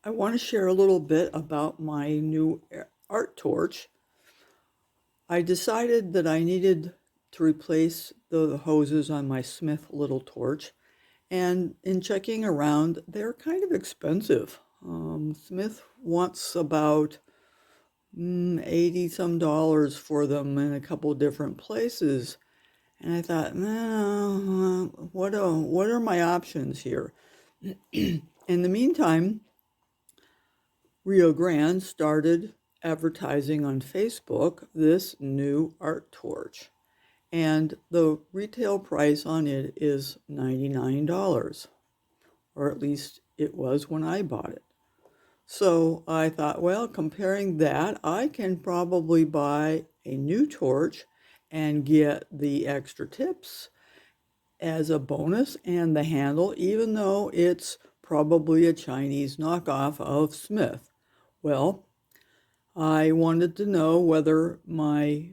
I want to share a little bit about my new art torch. I decided that I needed to replace the hoses on my Smith little torch, and in checking around, they're kind of expensive. Smith wants about 80 some dollars for them in a couple different places. And I thought, no, what are my options here? In the meantime, Rio Grande started advertising on Facebook this new art torch, and the retail price on it is $99, or at least it was when I bought it. So I thought, well, comparing that, I can probably buy a new torch and get the extra tips as a bonus and the handle, even though it's probably a Chinese knockoff of Smith. Well, I wanted to know whether my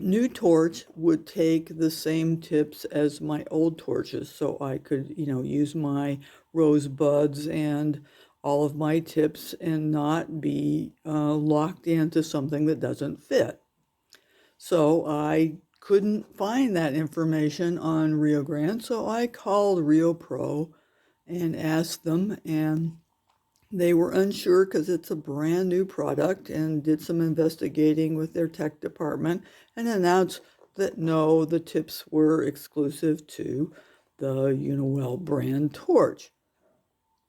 new torch would take the same tips as my old torches so I could, use my rosebuds and all of my tips and not be locked into something that doesn't fit. So I couldn't find that information on Rio Grande, so I called Rio Pro and asked them, and they were unsure because it's a brand new product, and did some investigating with their tech department and announced that no, the tips were exclusive to the Uniwell brand torch.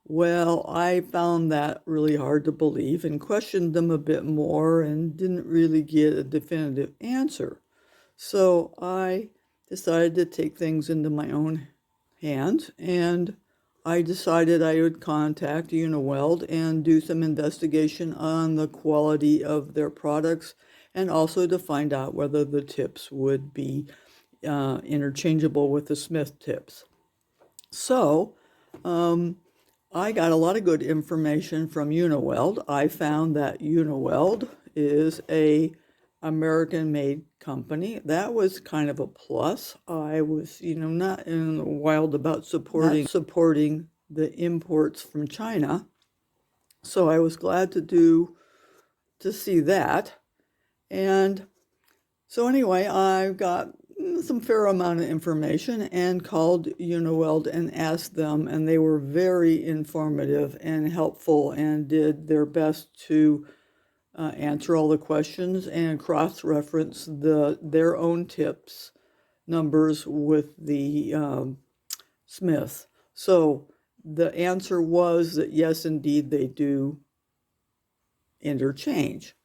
Well, I found that really hard to believe and questioned them a bit more and didn't really get a definitive answer. So I decided to take things into my own hands, and I decided I would contact Uniweld and do some investigation on the quality of their products, and also to find out whether the tips would be interchangeable with the Smith tips. So I got a lot of good information from Uniweld. I found that Uniweld is a American-made company. That was kind of a plus. I was, not in the wild about supporting the imports from China. So I was glad to see that. And so anyway, I got some fair amount of information and called Uniweld and asked them, and they were very informative and helpful and did their best to answer all the questions and cross-reference their own tips numbers with the Smith. So the answer was that yes, indeed, they do interchange.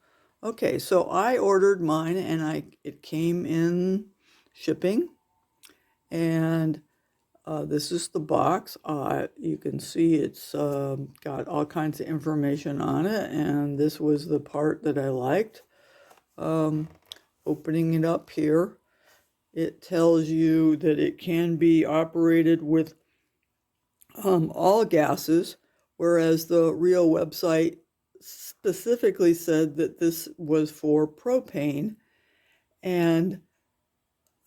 Okay, so I ordered mine, and it came in shipping, and this is the box. You can see it's got all kinds of information on it, and this was the part that I liked. Opening it up here, it tells you that it can be operated with all gases, whereas the Rio website specifically said that this was for propane. And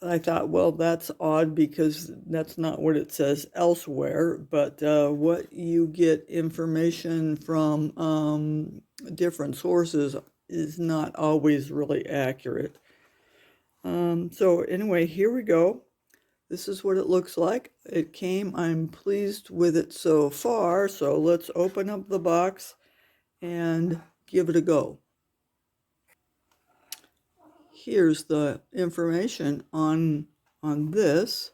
I thought, well, that's odd because that's not what it says elsewhere. But what you get information from different sources is not always really accurate. So anyway, here we go. This is what it looks like. It came. I'm pleased with it so far. So let's open up the box and give it a go. Here's the information on this.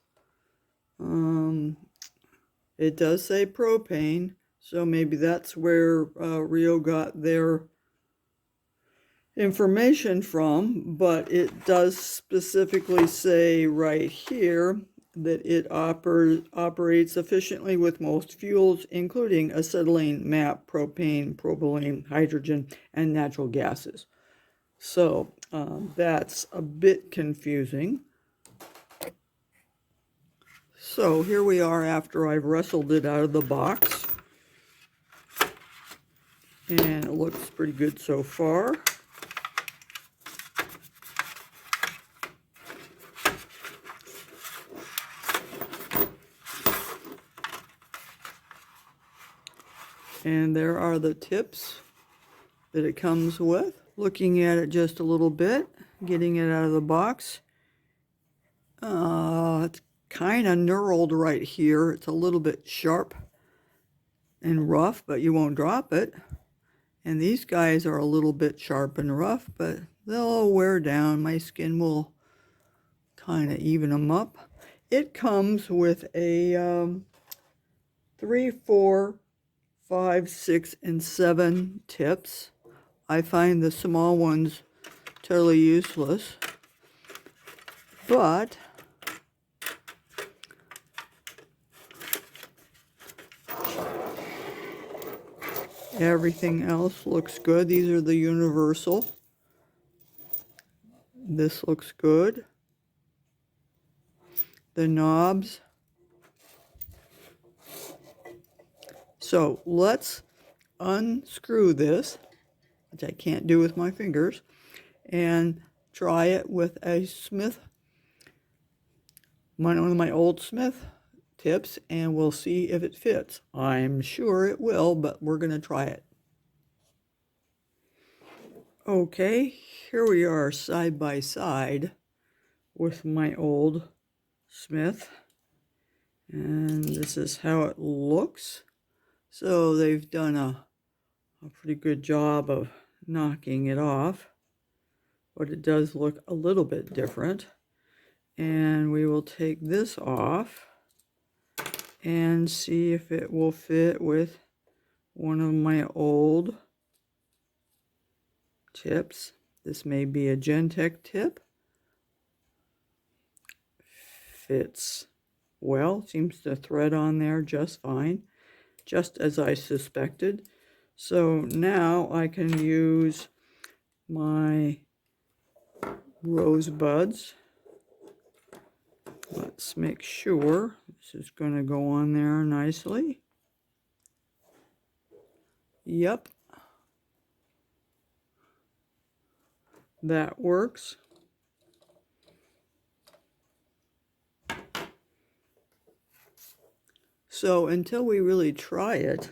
It does say propane, so maybe that's where Rio got their information from, but it does specifically say right here that it operates efficiently with most fuels, including acetylene, MAP, propane, propylene, hydrogen, and natural gases. So that's a bit confusing. So here we are after I've wrestled it out of the box. And it looks pretty good so far. And there are the tips that it comes with. Looking at it just a little bit, getting it out of the box. It's kind of knurled right here. It's a little bit sharp and rough, but you won't drop it. And these guys are a little bit sharp and rough, but they'll wear down. My skin will kind of even them up. It comes with a 3, 4, 5, 6, and 7 tips. I find the small ones totally useless, but everything else looks good. These are the universal. This looks good. The knobs. So let's unscrew this, which I can't do with my fingers, and try it with a Smith, one of my old Smith tips, and we'll see if it fits. I'm sure it will, but we're going to try it. Okay, here we are side by side with my old Smith, and this is how it looks. So they've done a pretty good job of knocking it off, but it does look a little bit different. And we will take this off and see if it will fit with one of my old tips. This may be a Gentech tip. Fits well, seems to thread on there just fine, just as I suspected. So now I can use my rosebuds. Let's make sure this is going to go on there nicely. Yep, that works. So until we really try it,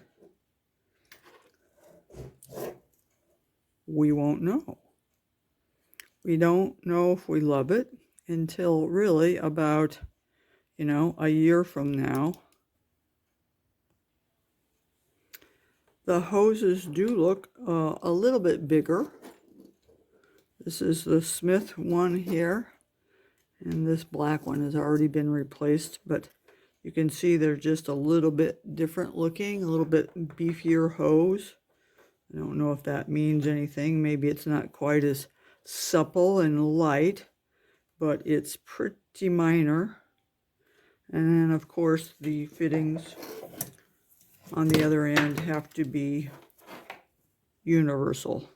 we won't know. We don't know if we love it until really about, a year from now. The hoses do look a little bit bigger. This is the Smith one here, and this black one has already been replaced, but you can see they're just a little bit different looking, a little bit beefier hose. I don't know if that means anything. Maybe it's not quite as supple and light, but it's pretty minor. And then, of course, the fittings on the other end have to be universal.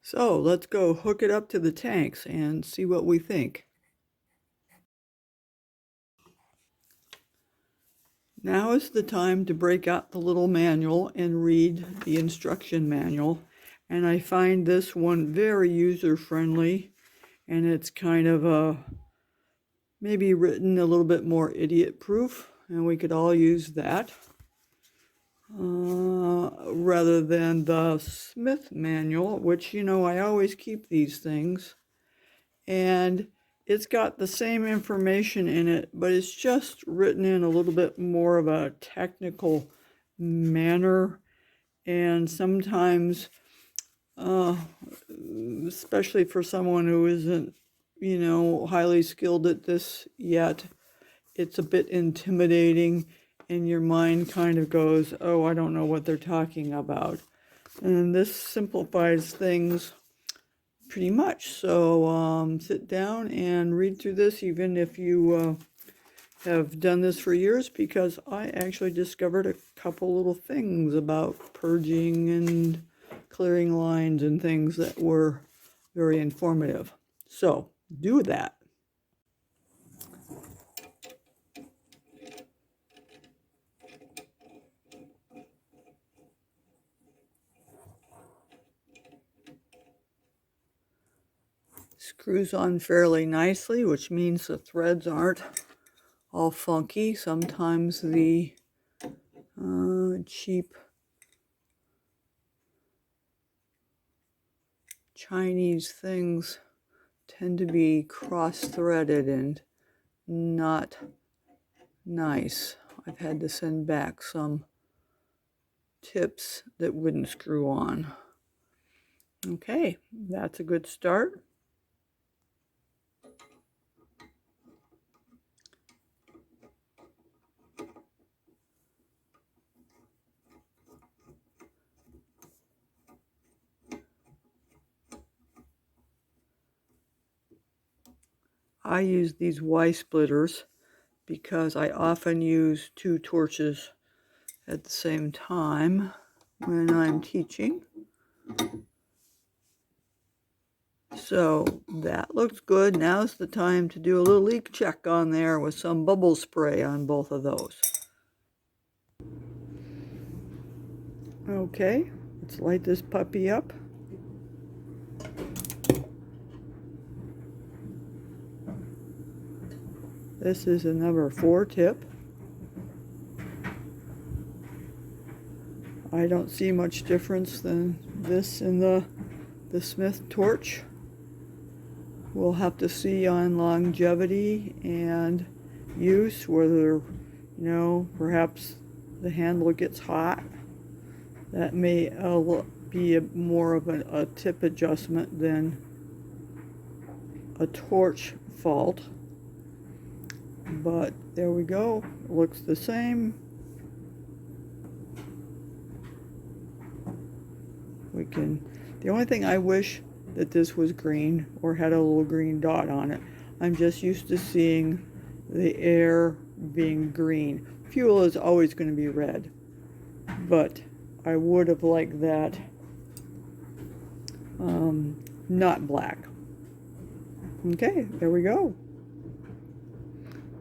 So let's go hook it up to the tanks and see what we think. Now is the time to break out the little manual and read the instruction manual. And I find this one very user-friendly, and it's kind of maybe written a little bit more idiot-proof, and we could all use that rather than the Smith manual, which, I always keep these things. And it's got the same information in it, but it's just written in a little bit more of a technical manner. And sometimes, especially for someone who isn't, highly skilled at this yet, it's a bit intimidating, and your mind kind of goes, oh, I don't know what they're talking about. And this simplifies things pretty much. So sit down and read through this, even if you have done this for years, because I actually discovered a couple little things about purging and clearing lines and things that were very informative. So do that. Screws on fairly nicely, which means the threads aren't all funky. Sometimes the cheap Chinese things tend to be cross-threaded and not nice. I've had to send back some tips that wouldn't screw on. Okay, that's a good start. I use these Y splitters because I often use two torches at the same time when I'm teaching. So that looks good. Now's the time to do a little leak check on there with some bubble spray on both of those. Okay, let's light this puppy up. This is a number 4 tip. I don't see much difference than this in the Smith torch. We'll have to see on longevity and use whether, perhaps the handle gets hot. That may be more of a tip adjustment than a torch fault. But there we go. It looks the same. The only thing I wish that this was green or had a little green dot on it. I'm just used to seeing the air being green. Fuel is always going to be red, but I would have liked that not black. Okay, there we go.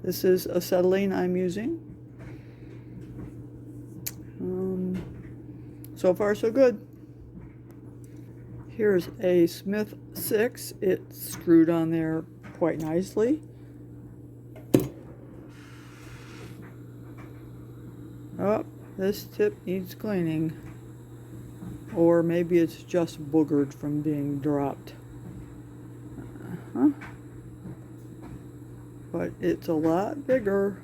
This is acetylene I'm using. So far so good. Here's a Smith 6. It's screwed on there quite nicely. Oh, this tip needs cleaning. Or maybe it's just boogered from being dropped. But it's a lot bigger.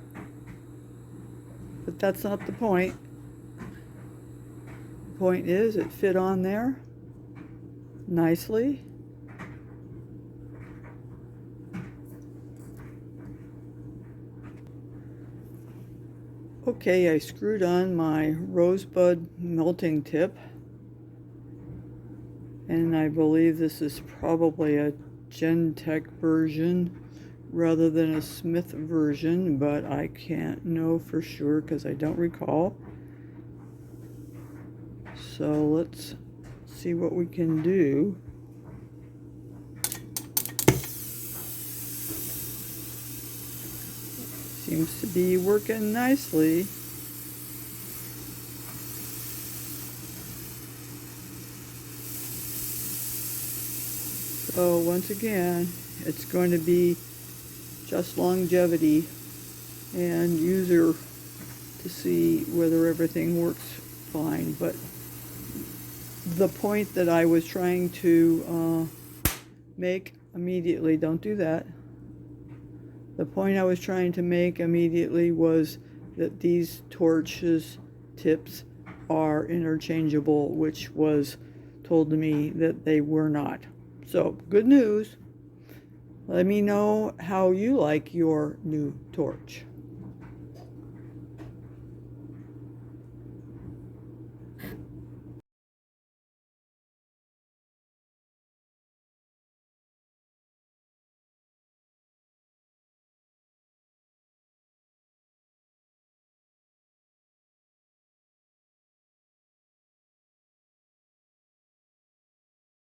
But that's not the point. The point is it fit on there nicely. Okay, I screwed on my rosebud melting tip, and I believe this is probably a Gentech version rather than a Smith version, but I can't know for sure because I don't recall. So let's see what we can do. Seems to be working nicely. So once again, it's going to be just longevity and user to see whether everything works fine. But the point that I was trying to make immediately, don't do that. The point I was trying to make immediately was that these torches tips are interchangeable, which was told to me that they were not. So, good news. Let me know how you like your new torch.